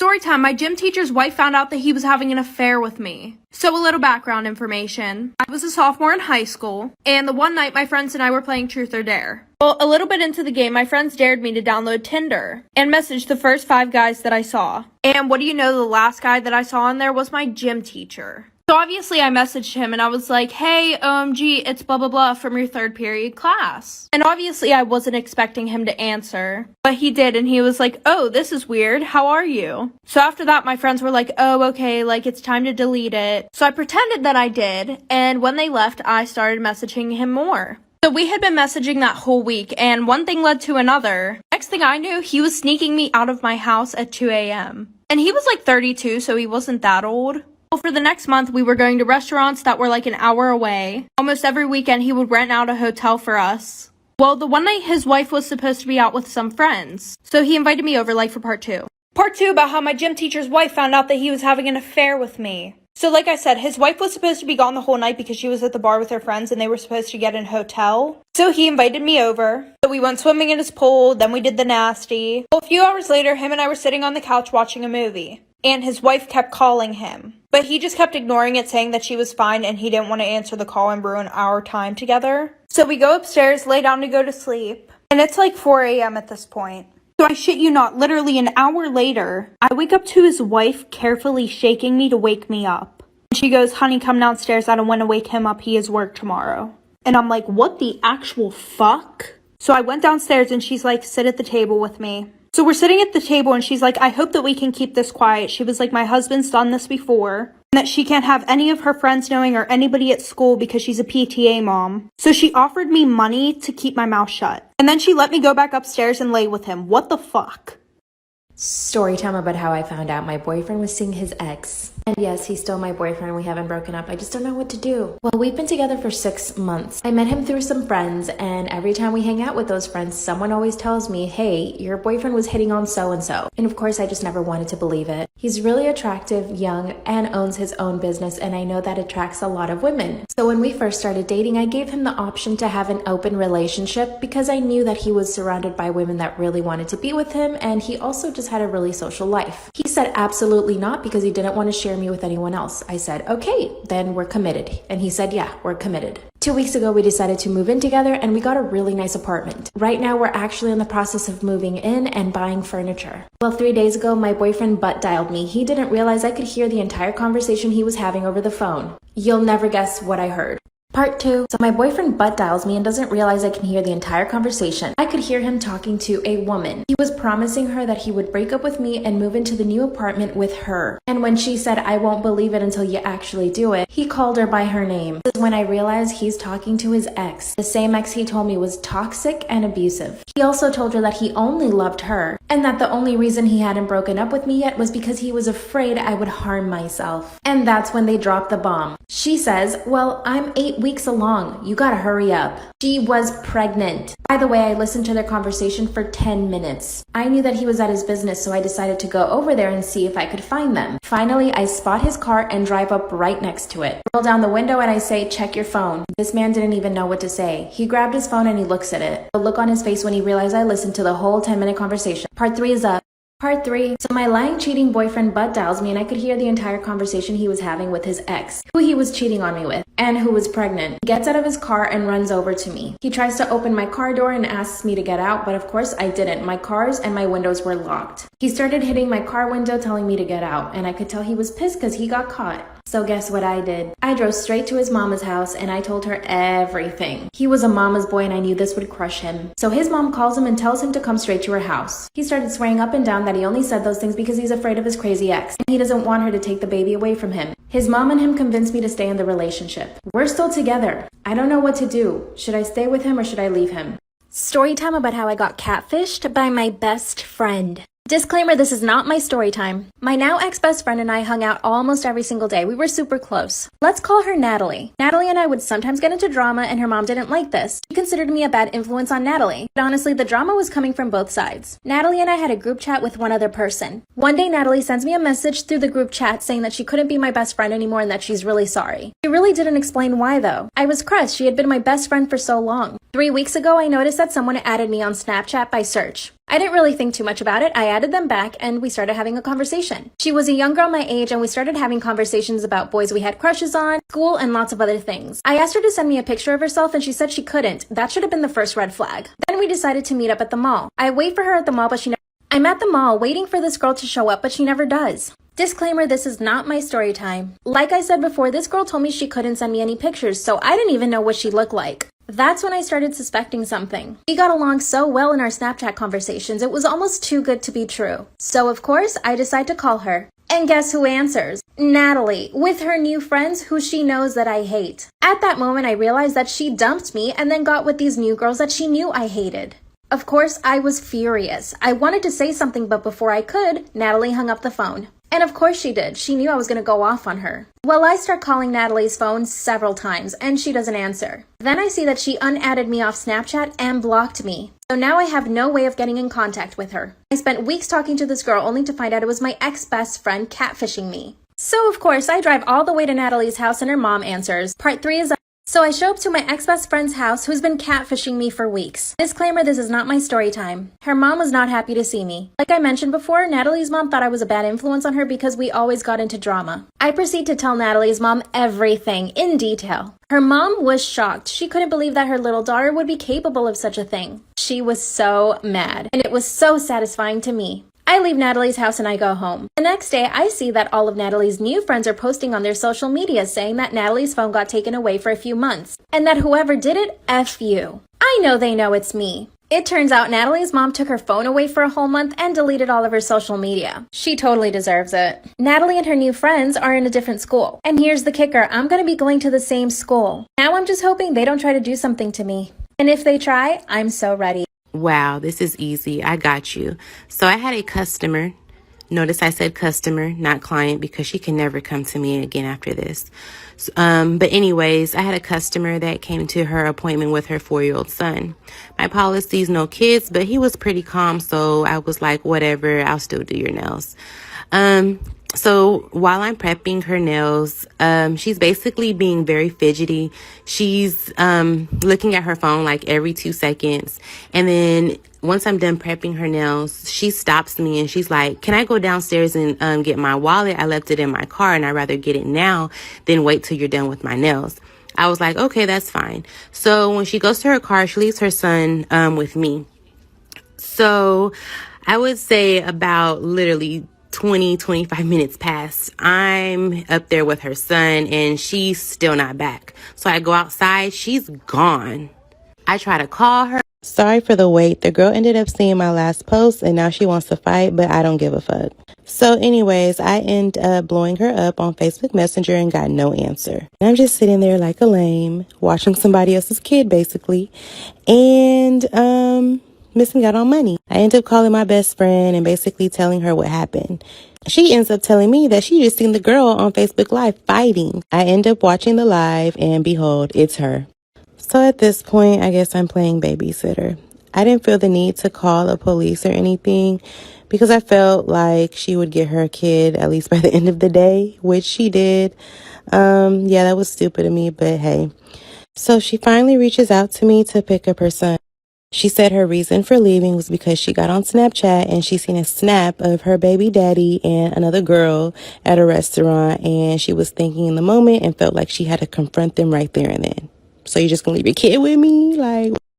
Storytime, my gym teacher's wife found out that he was having an affair with me. So a little background information. I was a sophomore in high school, and the one night my friends and I were playing Truth or Dare. Well, a little bit into the game, my friends dared me to download Tinder and message the first 5 guys that I saw. And what do you know, the last guy that I saw on there was my gym teacher. So obviously I messaged him and I was like, hey, OMG, it's blah, blah, blah from your 3rd period class. And obviously I wasn't expecting him to answer, but he did. And he was like, oh, this is weird. How are you? So after that, my friends were like, oh, okay, like it's time to delete it. So I pretended that I did. And when they left, I started messaging him more. So we had been messaging that whole week, and one thing led to another. Next thing I knew, he was sneaking me out of my house at 2 a.m. And he was like 32, so he wasn't that old. Well, for the next month, we were going to restaurants that were like an hour away. Almost every weekend, he would rent out a hotel for us. Well, the one night his wife was supposed to be out with some friends, so he invited me over like for part 2. Part 2 about how my gym teacher's wife found out that he was having an affair with me. So like I said, his wife was supposed to be gone the whole night because she was at the bar with her friends and they were supposed to get in a hotel. So he invited me over. So we went swimming in his pool, then we did the nasty. Well, a few hours later, him and I were sitting on the couch watching a movie. And his wife kept calling him. But he just kept ignoring it, saying that she was fine and he didn't want to answer the call and ruin our time together. So we go upstairs, lay down to go to sleep. And it's like 4 a.m. at this point. So I shit you not, literally an hour later, I wake up to his wife carefully shaking me to wake me up. And she goes, honey, come downstairs. I don't want to wake him up. He has work tomorrow. And I'm like, what the actual fuck? So I went downstairs and she's like, sit at the table with me. So we're sitting at the table and she's like, I hope that we can keep this quiet. She was like, my husband's done this before. And that she can't have any of her friends knowing or anybody at school because she's a PTA mom. So she offered me money to keep my mouth shut. And then she let me go back upstairs and lay with him. What the fuck? Story time about how I found out my boyfriend was seeing his ex. And yes, he's still my boyfriend. We haven't broken up. I just don't know what to do. Well, we've been together for 6 months. I met him through some friends, and every time we hang out with those friends, someone always tells me, hey, your boyfriend was hitting on so-and-so. And of course, I just never wanted to believe it. He's really attractive, young, and owns his own business, and I know that attracts a lot of women. So when we first started dating, I gave him the option to have an open relationship because I knew that he was surrounded by women that really wanted to be with him, and he also just had a really social life. He said absolutely not because he didn't want to share me with anyone else. I said, okay, then we're committed. And he said, yeah, we're committed. 2 weeks ago, we decided to move in together and we got a really nice apartment. Right now, we're actually in the process of moving in and buying furniture. Well, 3 days ago, my boyfriend butt dialed me. He didn't realize I could hear the entire conversation he was having over the phone. You'll never guess what I heard. Part 2. So my boyfriend butt dials me and doesn't realize I can hear the entire conversation. I could hear him talking to a woman. He was promising her that he would break up with me and move into the new apartment with her. And when she said, I won't believe it until you actually do it, he called her by her name. This is when I realized he's talking to his ex. The same ex he told me was toxic and abusive. He also told her that he only loved her and that the only reason he hadn't broken up with me yet was because he was afraid I would harm myself. And that's when they dropped the bomb. She says, well, I'm 8 weeks along. You gotta hurry up. She was pregnant. By the way, I listened to their conversation for 10 minutes. I knew that he was at his business, so I decided to go over there and see if I could find them. Finally, I spot his car and drive up right next to it. Roll down the window and I say, check your phone. This man didn't even know what to say. He grabbed his phone and he looks at it. The look on his face when he realized I listened to the whole 10-minute conversation. Part 3 is up. Part 3. So my lying, cheating boyfriend butt dials me and I could hear the entire conversation he was having with his ex, who he was cheating on me with, and who was pregnant. He gets out of his car and runs over to me. He tries to open my car door and asks me to get out, but of course I didn't. My cars and my windows were locked. He started hitting my car window telling me to get out, and I could tell he was pissed because he got caught. So guess what I did? I drove straight to his mama's house and I told her everything. He was a mama's boy and I knew this would crush him. So his mom calls him and tells him to come straight to her house. He started swearing up and down that he only said those things because he's afraid of his crazy ex and he doesn't want her to take the baby away from him. His mom and him convinced me to stay in the relationship. We're still together. I don't know what to do. Should I stay with him or should I leave him? Story time about how I got catfished by my best friend. Disclaimer, this is not my story time. My now ex-best friend and I hung out almost every single day. We were super close. Let's call her Natalie. Natalie and I would sometimes get into drama and her mom didn't like this. She considered me a bad influence on Natalie. But honestly, the drama was coming from both sides. Natalie and I had a group chat with one other person. One day, Natalie sends me a message through the group chat saying that she couldn't be my best friend anymore and that she's really sorry. She really didn't explain why though. I was crushed. She had been my best friend for so long. 3 weeks ago, I noticed that someone added me on Snapchat by search. I didn't really think too much about it. I added them back and we started having a conversation. She was a young girl my age and we started having conversations about boys we had crushes on, school, and lots of other things. I asked her to send me a picture of herself and she said she couldn't. That should have been the first red flag. Then we decided to meet up at the mall. I wait for her at the mall, but I'm at the mall waiting for this girl to show up, but she never does. Disclaimer, this is not my story time. Like I said before, this girl told me she couldn't send me any pictures, so I didn't even know what she looked like. That's when I started suspecting something. We got along so well in our Snapchat conversations, it was almost too good to be true. So of course, I decide to call her. And guess who answers? Natalie, with her new friends who she knows that I hate. At that moment, I realized that she dumped me and then got with these new girls that she knew I hated. Of course, I was furious. I wanted to say something, but before I could, Natalie hung up the phone. And of course she did. She knew I was going to go off on her. Well, I start calling Natalie's phone several times, and she doesn't answer. Then I see that she unadded me off Snapchat and blocked me. So now I have no way of getting in contact with her. I spent weeks talking to this girl only to find out it was my ex-best friend catfishing me. So of course, I drive all the way to Natalie's house and her mom answers. Part 3 is So I show up to my ex-best friend's house who's been catfishing me for weeks. Disclaimer, this is not my story time. Her mom was not happy to see me. Like I mentioned before, Natalie's mom thought I was a bad influence on her because we always got into drama. I proceed to tell Natalie's mom everything in detail. Her mom was shocked. She couldn't believe that her little daughter would be capable of such a thing. She was so mad, and it was so satisfying to me. I leave Natalie's house and I go home. The next day, I see that all of Natalie's new friends are posting on their social media saying that Natalie's phone got taken away for a few months, and that whoever did it, F you. I know they know it's me. It turns out Natalie's mom took her phone away for a whole month and deleted all of her social media. She totally deserves it. Natalie and her new friends are in a different school. And here's the kicker, I'm gonna be going to the same school. Now I'm just hoping they don't try to do something to me. And if they try, I'm so ready. Wow, this is easy. I got you. So I had a customer. Notice I said customer, not client, because she can never come to me again after this. But anyways, I had a customer that came to her appointment with her 4-year-old son. My policy's no kids, but he was pretty calm, so I was like, whatever, I'll still do your nails. So while I'm prepping her nails, she's basically being very fidgety. She's looking at her phone like every 2 seconds. And then once I'm done prepping her nails, she stops me and she's like, can I go downstairs and get my wallet? I left it in my car and I'd rather get it now than wait till you're done with my nails. I was like, okay, that's fine. So when she goes to her car, she leaves her son with me. So I would say about literally 25 minutes past, I'm up there with her son and she's still not back. So I go outside, she's gone. I try to call her. Sorry for the wait. The girl ended up seeing my last post and now she wants to fight, but I don't give a fuck. So anyways, I end up blowing her up on Facebook Messenger and got no answer. And I'm just sitting there like a lame, watching somebody else's kid basically. And missing out on money. I end up calling my best friend and basically telling her what happened. She ends up telling me that she just seen the girl on Facebook Live fighting. I end up watching the live and behold, it's her. So at this point, I guess I'm playing babysitter. I didn't feel the need to call the police or anything because I felt like she would get her kid at least by the end of the day, which she did. Yeah, that was stupid of me, but hey. So she finally reaches out to me to pick up her son. She said her reason for leaving was because she got on Snapchat and she seen a snap of her baby daddy and another girl at a restaurant, and she was thinking in the moment and felt like she had to confront them right there and then. So you're just gonna leave your kid with me? Like,